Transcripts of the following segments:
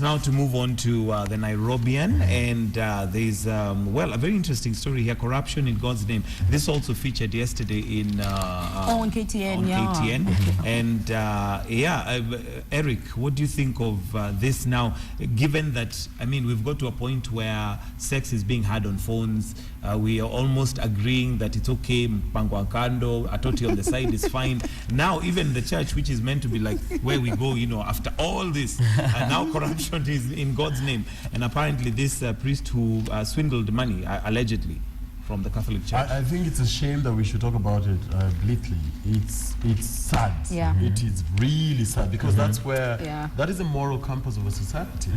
Now to move on to the Nairobian, and there's well, a very interesting story here: corruption in God's name. This also featured yesterday in on KTN. KTN. And Eric, what do you think of this now? Given that, I mean, we've got to a point where sex is being had on phones. We are almost agreeing that it's okay, mpango kando, atoti on the side is fine. Now even the church, which is meant to be like where we go, you know, after all this, now corruption is in God's name. And apparently this priest who swindled money, allegedly, from the Catholic Church. I think it's a shame that we should talk about it bleakly. It's sad. Yeah. It is really sad because that's where that is the moral compass of a society.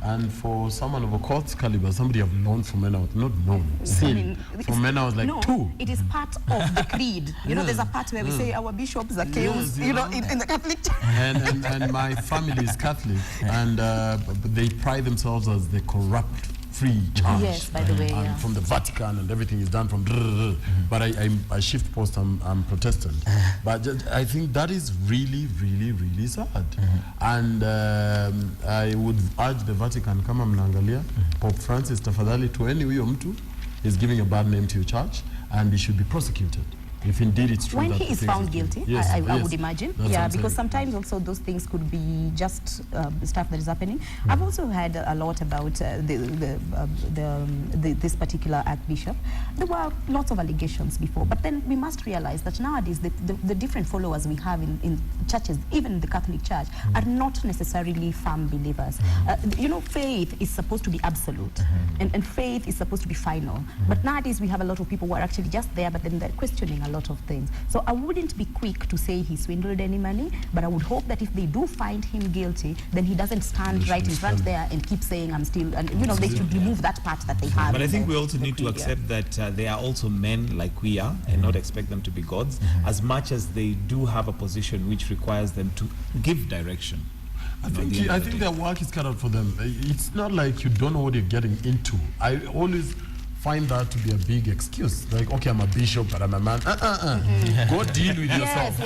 And for someone of a court's caliber, somebody I've known from when I was not known, seen from when I was like 2. It is part of the creed. You know, there's a part where we say our bishops are chaos. You know, in the Catholic Church. And my family is Catholic, and they pride themselves as the corrupt free church. Yes, by the way, from the Vatican, and everything is done from. But I shift post. I'm Protestant. But I think that is really, really, really sad. And I would urge the Vatican, kama mnaangalia, Pope Francis, tafadhali tueni huyo mtu is giving a bad name to your church, and he should be prosecuted. If indeed it's true when that he is found guilty, I would imagine. That's because sometimes also those things could be just stuff that is happening. I've also heard a lot about this particular archbishop. There were lots of allegations before, but then we must realize that nowadays the different followers we have in churches, even the Catholic Church, are not necessarily firm believers. You know, faith is supposed to be absolute, and faith is supposed to be final. But nowadays we have a lot of people who are actually just there, but then they're questioning a lot of things. So I wouldn't be quick to say he swindled any money, but I would hope that if they do find him guilty, then he doesn't stand right in front there and keep saying I'm still, and you know, they should remove that part that they have. But I think we also need to accept that they are also men like we are, and not expect them to be gods, as much as they do have a position which requires them to give direction. I think their work is cut out for them. It's not like you don't know what you're getting into. I always find that to be a big excuse. Like, okay, I'm a bishop, but I'm a man. Go deal with yourself.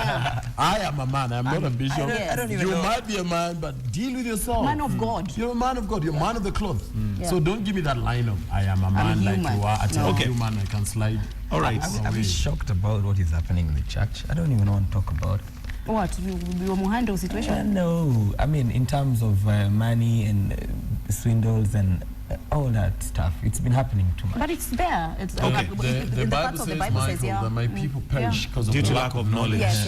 I am a man. I'm not a bishop. I don't even know. Might be a man, but deal with yourself. Man of God. You're a man of God. You're a man of the cloth. So don't give me that line of, I am a man like you are. I'm human. I can slide. All right. I'm shocked about what is happening in the church. I don't even want to talk about it. What? Your Muhando situation? No. I mean, in terms of money and swindles and all that stuff, it's been happening too much. But it's there. It's the Bible says, Michael, that my people perish because of the lack of knowledge. Yes,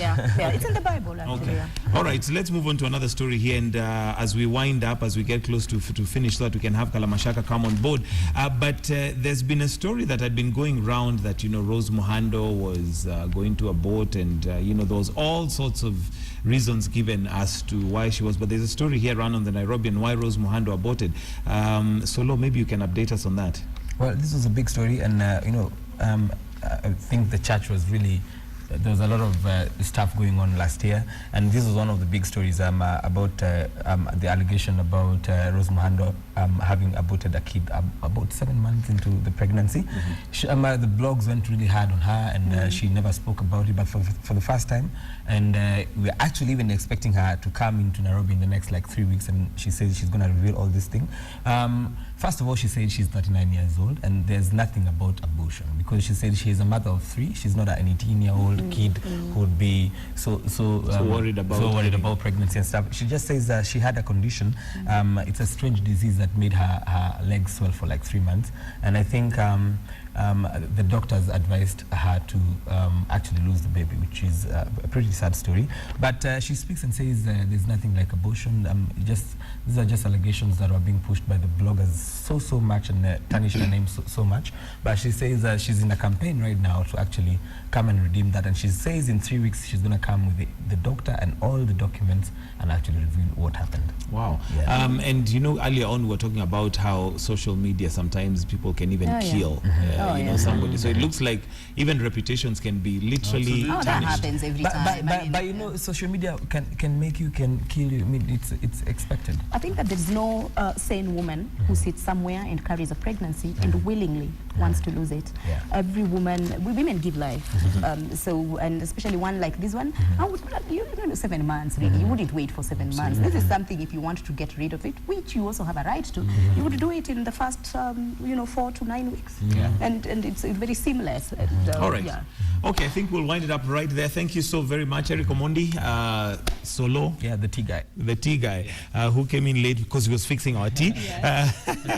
it's in the Bible. Actually, All right, so let's move on to another story here, and as we wind up, as we get close to finish, so that we can have Kalamashaka come on board. But there's been a story that had been going around that, you know, Rose Muhando was going to abort, and you know, there was all sorts of reasons given as to why she was. But there's a story here run on the Nairobian why Rose Muhando aborted. Solo, maybe you can update us on that. Well, this was a big story, and you know, I think the church was really, there was a lot of stuff going on last year, and this was one of the big stories about the allegation about Rose Muhando having aborted a kid about 7 months into the pregnancy. The blogs went really hard on her, and she never spoke about it, but for the first time. And we're actually even expecting her to come into Nairobi in the next like 3 weeks, and she says she's going to reveal all this thing. First of all, she said she's 39 years old, and there's nothing about abortion, because she said she's a mother of 3. She's not an 18-year-old kid who would be so worried about pregnancy and stuff. She just says that she had a condition. It's a strange disease that made her legs swell for like 3 months, and I think the doctors advised her to actually lose the baby, which is a pretty sad story. But she speaks and says there's nothing like abortion. These are just allegations that are being pushed by the bloggers so much, and tarnish her name so much. But she says she's in a campaign right now to actually come and redeem that. And she says in 3 weeks she's going to come with the doctor and all the documents and actually reveal what happened. Wow. And you know, earlier on we were talking about how social media, sometimes people can even kill you know, somebody. So it looks like even reputations can be literally Oh, that tarnished. happens every time. I mean, But you know, social media can make you, can kill you. I mean, it's expected. I think that there's no sane woman who sits somewhere and carries a pregnancy and willingly wants to lose it. Yeah. Every woman, women give life. So, and especially one like this one, I would, you know, 7 months really. You wouldn't wait for 7 months. This is something, if you want to get rid of it, which you also have a right to, you would do it in the first, 4 to 9 weeks. And it's very seamless. And, All right. Yeah. Okay, I think we'll wind it up right there. Thank you so very much, Eric Omondi, Solo, Yeah, the tea guy. the tea guy, who came in late because he was fixing our tea,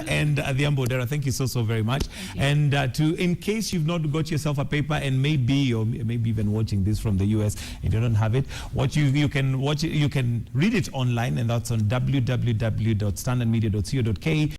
and Adhiambo Odera. Thank you so very much. And in case you've not got yourself a paper, and maybe even watching this from the US and you don't have it, you can watch it. You can read it online, and that's on www.standardmedia.co.ke.